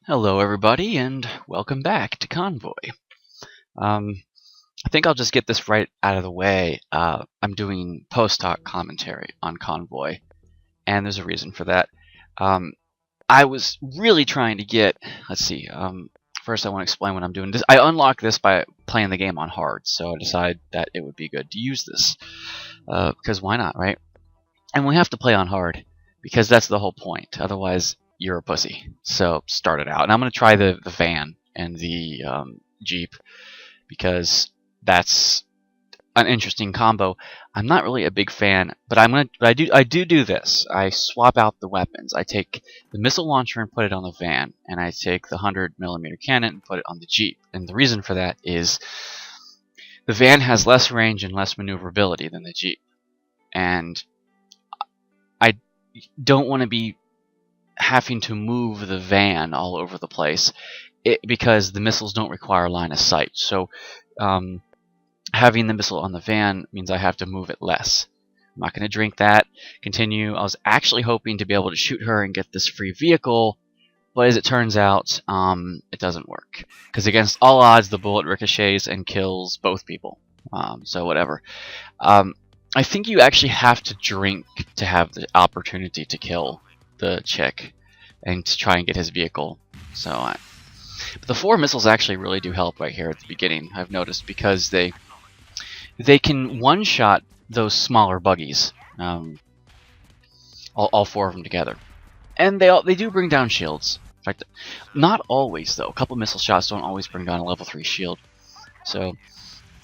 Hello, everybody, and welcome back to Convoy. I think I'll just get this right out of the way. I'm doing post-hoc commentary on Convoy, and there's a reason for that. I was really trying to get. Let's see. First, I want to explain what I'm doing. I unlocked this by playing the game on hard, so I decided that it would be good to use this because why not, right? And we have to play on hard because that's the whole point. Otherwise, you're a pussy. So start it out. And I'm going to try the van and the Jeep because that's an interesting combo. I'm not really a big fan, but I do this. I swap out the weapons. I take the missile launcher and put it on the van, and I take the 100mm cannon and put it on the Jeep. And the reason for that is the van has less range and less maneuverability than the Jeep. And I don't want to be having to move the van all over the place because the missiles don't require line of sight. So having the missile on the van means I have to move it less. I'm not going to drink that. Continue. I was actually hoping to be able to shoot her and get this free vehicle, but as it turns out, it doesn't work. Because against all odds, the bullet ricochets and kills both people. So whatever. I think you actually have to drink to have the opportunity to kill the chick and to try and get his vehicle. So but the 4 missiles actually really do help right here at the beginning, I've noticed, because they can one-shot those smaller buggies, all 4 of them together, and they do bring down shields. In fact, not always though. A couple missile shots don't always bring down a level 3 shield. So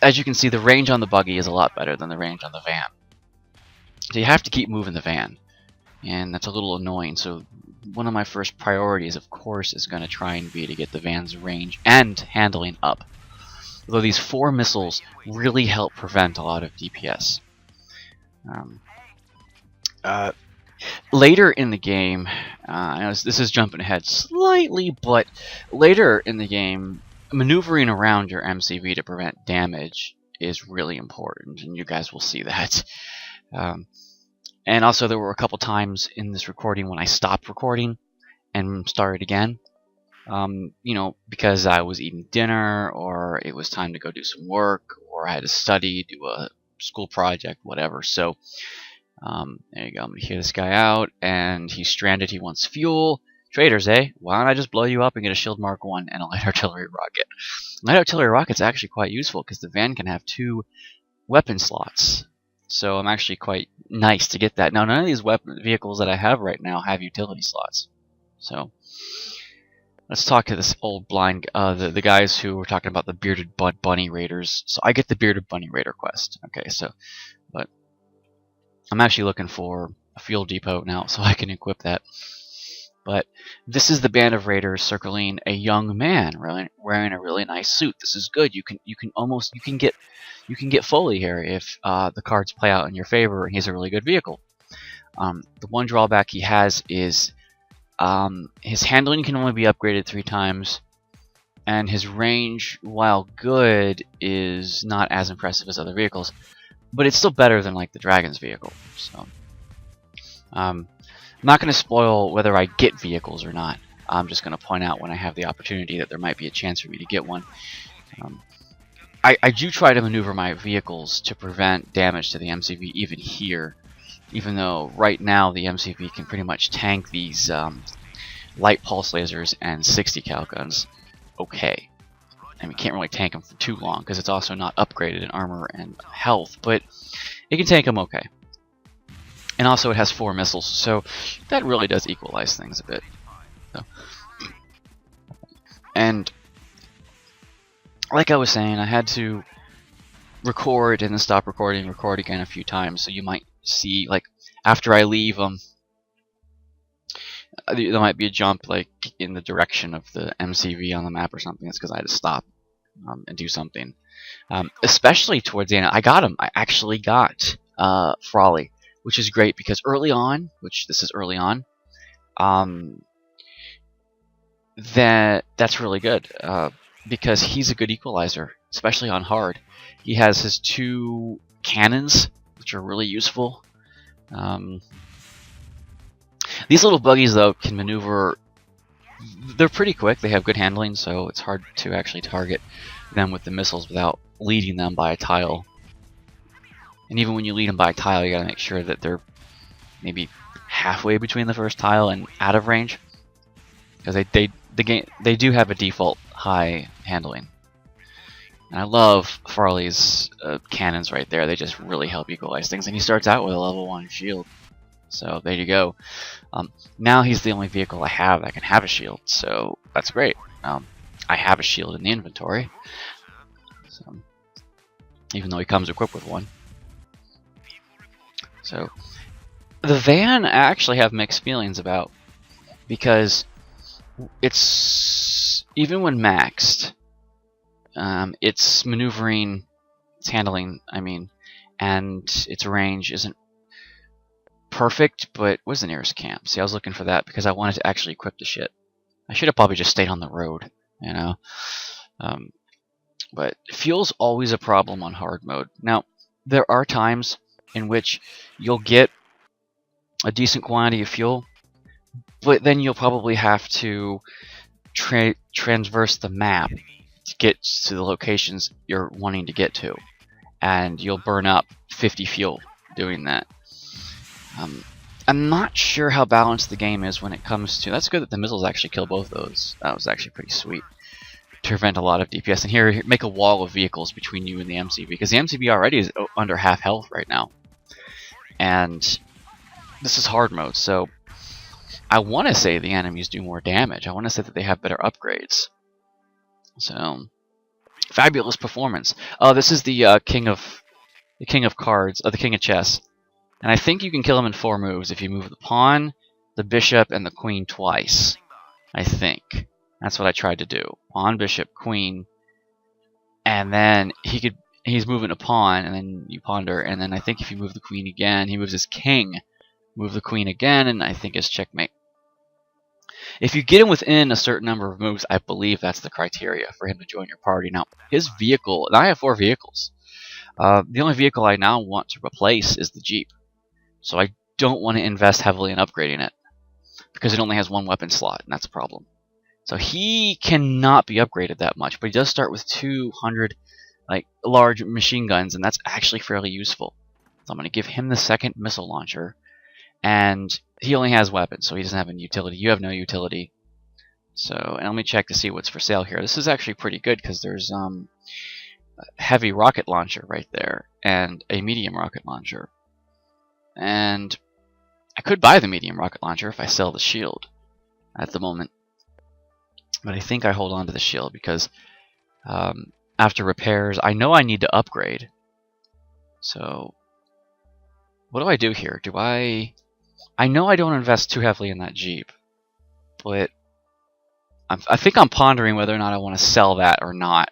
as you can see, the range on the buggy is a lot better than the range on the van. So you have to keep moving the van, and that's a little annoying. So one of my first priorities, of course, is going to try and be to get the van's range and handling up. Although these 4 missiles really help prevent a lot of DPS. Later in the game, I know this is jumping ahead slightly, but later in the game, maneuvering around your MCV to prevent damage is really important, and you guys will see that. And also, there were a couple times in this recording when I stopped recording and started again. You know, because I was eating dinner, or it was time to go do some work, or I had to study, do a school project, whatever. So, there you go. I'm going to hear this guy out, and he's stranded. He wants fuel. Traders, eh? Why don't I just blow you up and get a shield Mark 1 and a light artillery rocket? Light artillery rocket's actually quite useful because the van can have 2 weapon slots. So I'm actually quite nice to get that. Now, none of these vehicles that I have right now have utility slots. So let's talk to this old blind, the guys who were talking about the bearded bunny raiders. So I get the bearded bunny raider quest. Okay, so, but I'm actually looking for a fuel depot now so I can equip that. But this is the band of raiders circling a young man wearing a really nice suit. This is good. You can get Foley here if the cards play out in your favor and he's a really good vehicle. The one drawback he has is his handling can only be upgraded 3 times, and his range, while good, is not as impressive as other vehicles, but it's still better than like the Dragon's vehicle. So I'm not going to spoil whether I get vehicles or not. I'm just going to point out when I have the opportunity that there might be a chance for me to get one. I do try to maneuver my vehicles to prevent damage to the MCV even here, even though right now the MCV can pretty much tank these light pulse lasers and 60 cal guns okay. And we can't really tank them for too long because it's also not upgraded in armor and health, but it can tank them okay. And also it has 4 missiles, so that really does equalize things a bit. So. And like I was saying, I had to record and then stop recording, record again a few times, so you might see, like, after I leave, there might be a jump, like, in the direction of the MCV on the map or something. That's because I had to stop and do something. Especially towards the end, I got him. I actually got Frawley, which is great because early on, which this is early on, that's really good because he's a good equalizer, especially on hard. He has his 2 cannons, which are really useful. These little buggies, though, can maneuver they're pretty quick. They have good handling, so it's hard to actually target them with the missiles without leading them by a tile. And even when you lead them by a tile, you gotta make sure that they're maybe halfway between the first tile and out of range, because they do have a default high handling. And I love Farley's cannons right there. They just really help equalize things. And he starts out with a level 1 shield. So there you go. Now he's the only vehicle I have that can have a shield. So that's great. I have a shield in the inventory. So, even though he comes equipped with one. So the van I actually have mixed feelings about. Because it's, even when maxed, its maneuvering, its handling, I mean, and its range isn't perfect, but where's the nearest camp? See, I was looking for that because I wanted to actually equip the shit. I should have probably just stayed on the road, you know? But fuel's always a problem on hard mode. Now, there are times in which you'll get a decent quantity of fuel, but then you'll probably have to transverse the map to get to the locations you're wanting to get to, and you'll burn up 50 fuel doing that. I'm not sure how balanced the game is when it comes to... That's good that the missiles actually kill both those. That was actually pretty sweet to prevent a lot of DPS. And here, make a wall of vehicles between you and the MCV, because the MCV already is under half health right now. And this is hard mode, so I want to say the enemies do more damage. I want to say that they have better upgrades. So, fabulous performance. Oh, this is the king of cards, the king of chess, and I think you can kill him in 4 moves if you move the pawn, the bishop, and the queen twice. I think that's what I tried to do: pawn, bishop, queen, and then he's moving a pawn, and then you ponder, and then I think if you move the queen again, he moves his king, move the queen again, and I think it's checkmate. If you get him within a certain number of moves, I believe that's the criteria for him to join your party. Now, his vehicle, and I have 4 vehicles. The only vehicle I now want to replace is the Jeep. So I don't want to invest heavily in upgrading it, because it only has 1 weapon slot, and that's a problem. So he cannot be upgraded that much, but he does start with 200 large machine guns, and that's actually fairly useful. So I'm going to give him the 2nd missile launcher. And he only has weapons, so he doesn't have any utility. You have no utility. So, and let me check to see what's for sale here. This is actually pretty good because there's a heavy rocket launcher right there and a medium rocket launcher. And I could buy the medium rocket launcher if I sell the shield at the moment. But I think I hold on to the shield because after repairs, I know I need to upgrade. So, what do I do here? I know I don't invest too heavily in that Jeep, but I think I'm pondering whether or not I want to sell that or not.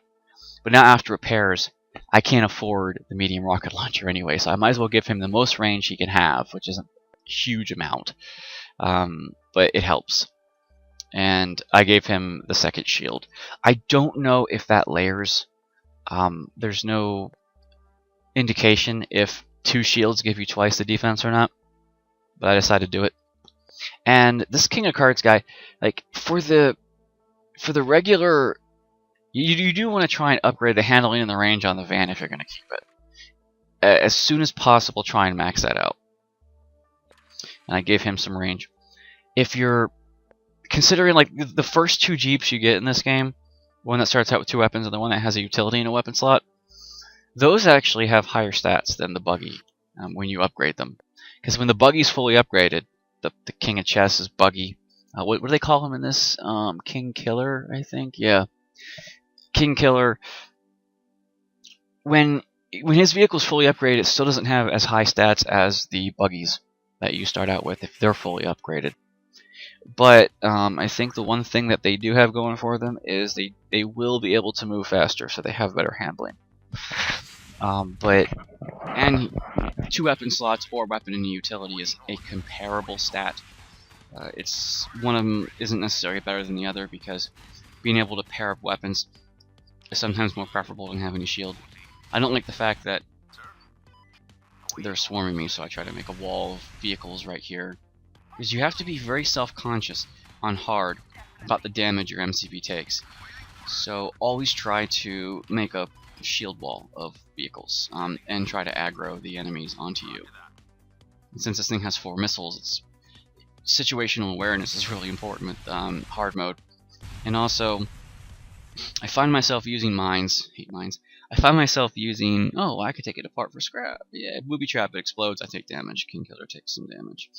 But now after repairs, I can't afford the medium rocket launcher anyway, so I might as well give him the most range he can have, which isn't a huge amount, but it helps. And I gave him the 2nd shield. I don't know if that layers. There's no indication if 2 shields give you twice the defense or not, but I decided to do it. And this King of Cards guy, for the regular, you do want to try and upgrade the handling and the range on the van if you're going to keep it. As soon as possible, try and max that out. And I gave him some range. If you're considering the first 2 Jeeps you get in this game, one that starts out with 2 weapons and the one that has a utility in a weapon slot, those actually have higher stats than the buggy when you upgrade them. Because when the buggy's fully upgraded, the King of Chess is buggy. What do they call him in this? King Killer, I think? Yeah. King Killer. When his vehicle's fully upgraded, it still doesn't have as high stats as the buggies that you start out with if they're fully upgraded. But I think the one thing that they do have going for them is they will be able to move faster, so they have better handling. And 2 weapon slots or weapon and utility is a comparable stat. It's one of them isn't necessarily better than the other because being able to pair up weapons is sometimes more preferable than having a shield. I don't like the fact that they're swarming me, so I try to make a wall of vehicles right here. Because you have to be very self-conscious on hard about the damage your MCV takes. So always try to make a shield wall of vehicles and try to aggro the enemies onto you. And since this thing has 4 missiles, it's situational awareness is really important with hard mode. And also, I find myself using mines. Hate mines. I find myself using, oh, I could take it apart for scrap. Yeah, booby trap, it explodes, I take damage. King Killer takes some damage.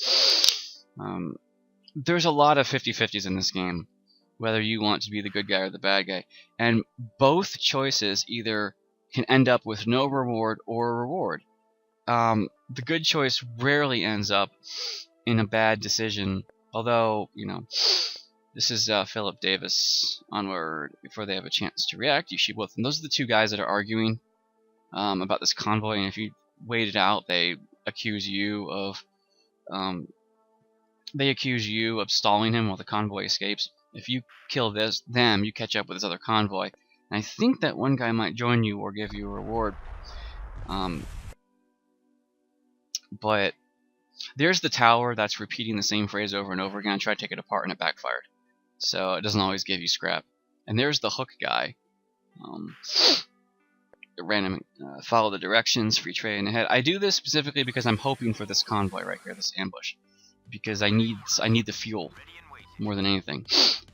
There's a lot of 50-50s in this game, whether you want to be the good guy or the bad guy. And both choices either can end up with no reward or a reward. The good choice rarely ends up in a bad decision, although, you know, this is Philip Davis onward. Before they have a chance to react, you shoot both. And those are the 2 guys that are arguing about this convoy, and if you wait it out, they accuse you of stalling him while the convoy escapes. If you kill them, you catch up with this other convoy. And I think that one guy might join you or give you a reward. But there's the tower that's repeating the same phrase over and over again. I tried to take it apart and it backfired. So it doesn't always give you scrap. And there's the hook guy. Random, follow the directions, free trade ahead. I do this specifically because I'm hoping for this convoy right here, this ambush. Because I need the fuel more than anything.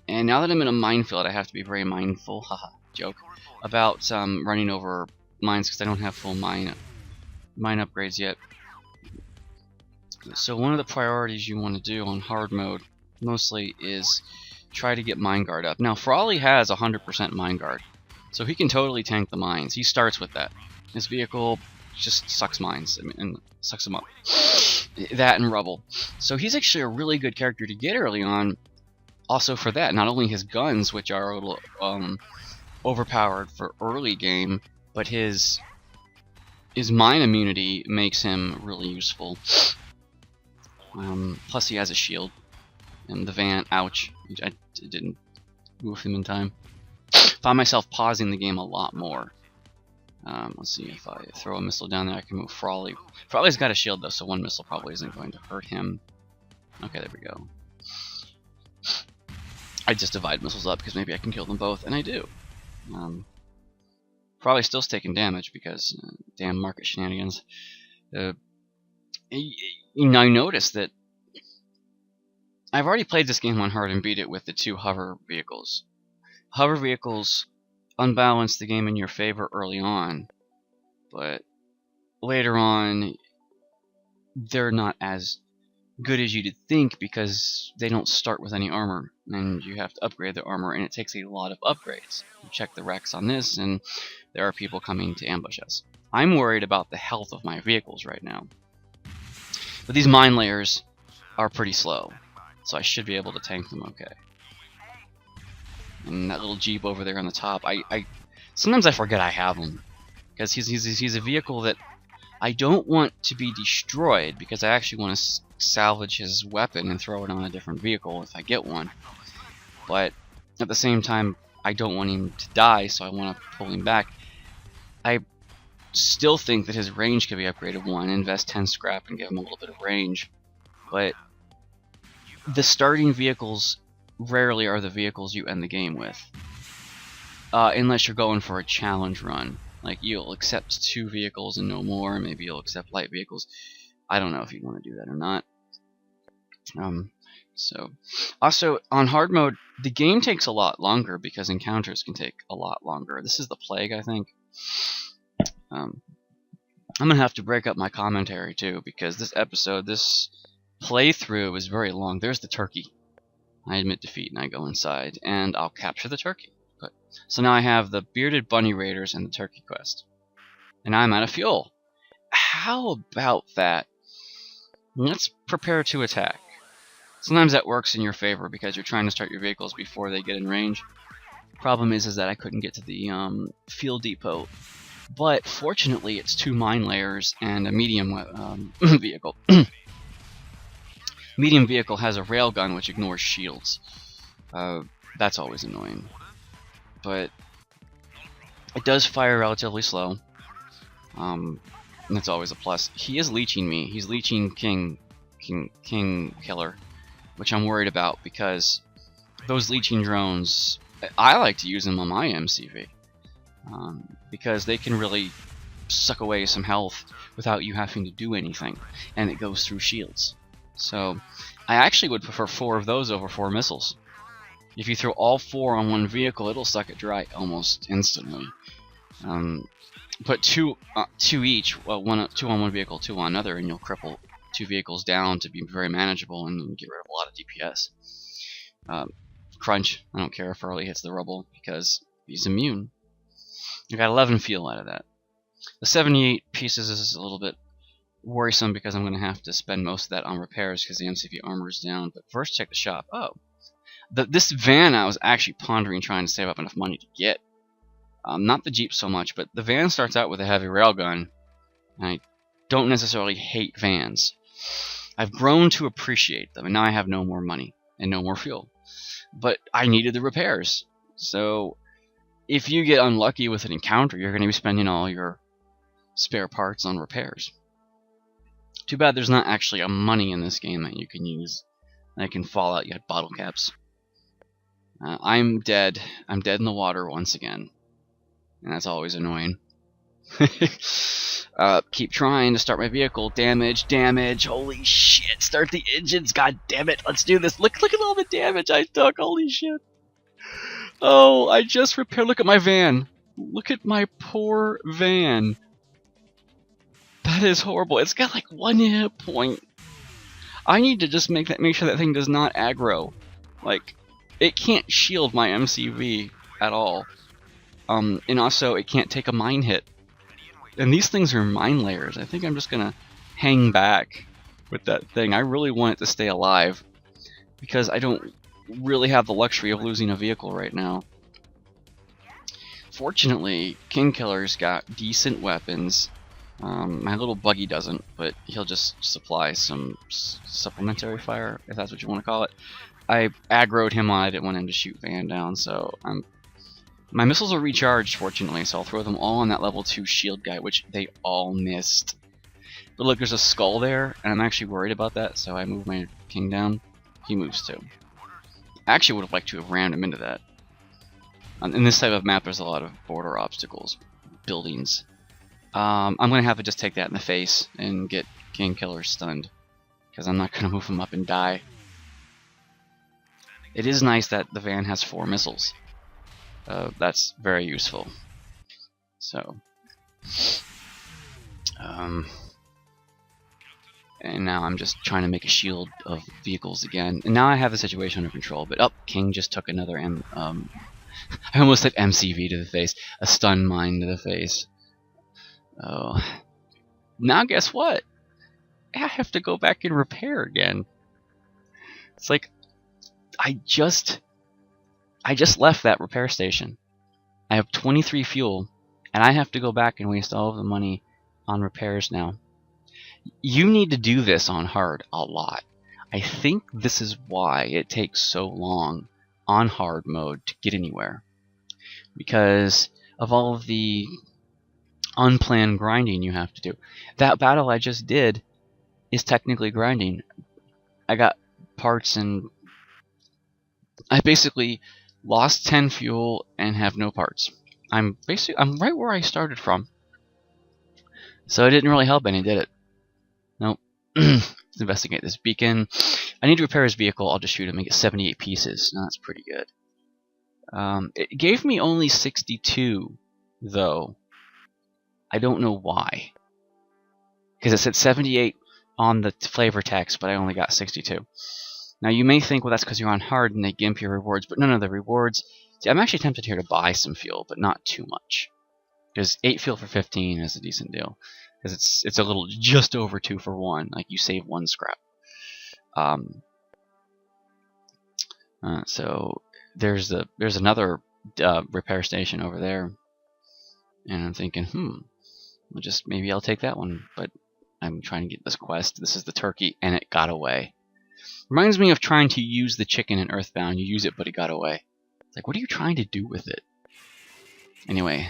And now that I'm in a minefield, I have to be very mindful, haha, joke, about running over mines because I don't have full mine upgrades yet. So one of the priorities you want to do on hard mode mostly is try to get mine guard up. Now Frawley has 100% mine guard, so he can totally tank the mines. He starts with that. His vehicle just sucks mines and sucks them up. That and rubble. So he's actually a really good character to get early on. Also for that, not only his guns, which are a little overpowered for early game, but his mine immunity makes him really useful. Plus he has a shield. And the van, ouch, I didn't move him in time. Found myself pausing the game a lot more. Let's see, if I throw a missile down there, I can move Frawley. Frawley's got a shield though, so one missile probably isn't going to hurt him. Okay, there we go. I just divide missiles up because maybe I can kill them both, and I do. Frawley still's taking damage because damn market shenanigans. You know, I noticed that I've already played this game on hard and beat it with the 2 hover vehicles. Hover vehicles unbalance the game in your favor early on, but later on they're not as good as you'd think because they don't start with any armor, and you have to upgrade the armor, and it takes a lot of upgrades. You check the Rex on this, and there are people coming to ambush us. I'm worried about the health of my vehicles right now, but these mine layers are pretty slow, so I should be able to tank them okay. And that little Jeep over there on the top, I sometimes I forget I have him, because he's a vehicle that I don't want to be destroyed, because I actually want to salvage his weapon and throw it on a different vehicle if I get one. But at the same time, I don't want him to die, so I want to pull him back. I still think that his range could be upgraded 1, invest 10 scrap and give him a little bit of range. But the starting vehicles rarely are the vehicles you end the game with. Unless you're going for a challenge run. Like, you'll accept 2 vehicles and no more, maybe you'll accept light vehicles. I don't know if you want to do that or not. Also, on hard mode, the game takes a lot longer because encounters can take a lot longer. This is the plague, I think. I'm gonna have to break up my commentary too, because this playthrough is very long. There's the turkey. I admit defeat and I go inside, and I'll capture the turkey. So now I have the bearded bunny raiders and the turkey quest, and I'm out of fuel. How about that? Let's prepare to attack. Sometimes that works in your favor because you're trying to start your vehicles before they get in range. Problem is that I couldn't get to the field depot, but fortunately it's 2 mine layers and a medium vehicle. Medium vehicle has a railgun which ignores shields. That's always annoying, but it does fire relatively slow. And that's always a plus. He is leeching me. He's leeching King Killer, which I'm worried about because those leeching drones, I like to use them on my MCV because they can really suck away some health without you having to do anything, and it goes through shields. So I actually would prefer 4 of those over 4 missiles. If you throw all 4 on one vehicle, it'll suck it dry almost instantly. Put two each, well, 2 on one vehicle, 2 on another, and you'll cripple 2 vehicles down to be very manageable and get rid of a lot of DPS. Crunch, I don't care if early hits the rubble because he's immune. I got 11 fuel out of that. The 78 pieces is a little bit worrisome because I'm going to have to spend most of that on repairs because the MCV armor is down. But first, check the shop. Oh, this van I was actually pondering trying to save up enough money to get. Not the Jeep so much, but the van starts out with a heavy railgun. I don't necessarily hate vans. I've grown to appreciate them, and now I have no more money and no more fuel. But I needed the repairs. So if you get unlucky with an encounter, you're going to be spending all your spare parts on repairs. Too bad there's not actually a money in this game that you can use. That can fall out yet bottle caps. I'm dead. I'm dead in the water once again. And that's always annoying. Keep trying to start my vehicle. Damage, damage. Holy shit. Start the engines. God damn it. Let's do this. Look at all the damage I took. Holy shit. Oh, I just repaired. Look at my van. Look at my poor van. That is horrible. It's got like 1 hit point. I need to just make sure that thing does not aggro. Like, it can't shield my MCV at all. And also, it can't take a mine hit. And these things are mine layers. I think I'm just gonna hang back with that thing. I really want it to stay alive because I don't really have the luxury of losing a vehicle right now. Fortunately, King Killer's got decent weapons. My little buggy doesn't, but he'll just supply some supplementary fire, if that's what you want to call it. I aggroed him on. I didn't want him to shoot Van down, so my missiles are recharged, fortunately, so I'll throw them all on that level 2 shield guy, which they all missed. But look, there's a skull there, and I'm actually worried about that, so I move my king down. He moves too. I actually would have liked to have rammed him into that. In this type of map, there's a lot of border obstacles, buildings. I'm going to have to just take that in the face and get King Killer stunned, because I'm not going to move him up and die. It is nice that the van has 4 missiles. That's very useful. So, and now I'm just trying to make a shield of vehicles again. And now I have the situation under control. But King just took another I almost said MCV to the face, a stun mine to the face. Oh, now guess what? I have to go back and repair again. It's like I just left that repair station. I have 23 fuel, and I have to go back and waste all of the money on repairs now. You need to do this on hard a lot. I think this is why it takes so long on hard mode to get anywhere. Because of all of the unplanned grinding you have to do. That battle I just did is technically grinding. I got parts and I basically lost 10 fuel and have no parts. I'm right where I started from. So it didn't really help any, did it? Nope. Let's investigate this beacon. I need to repair his vehicle. I'll just shoot him and get 78 pieces. Now that's pretty good. It gave me only 62, though. I don't know why. Because it said 78 on the flavor text, but I only got 62. Now you may think, well, that's because you're on hard and they gimp your rewards, but no, the rewards... See, I'm actually tempted here to buy some fuel, but not too much. Because 8 fuel for 15 is a decent deal. Because it's a little just over 2 for 1. Like, you save 1 scrap. So there's another repair station over there. And I'm thinking, well, maybe I'll take that one. But I'm trying to get this quest. This is the turkey, and it got away. Reminds me of trying to use the chicken in Earthbound. You use it, but it got away. It's like, what are you trying to do with it? Anyway,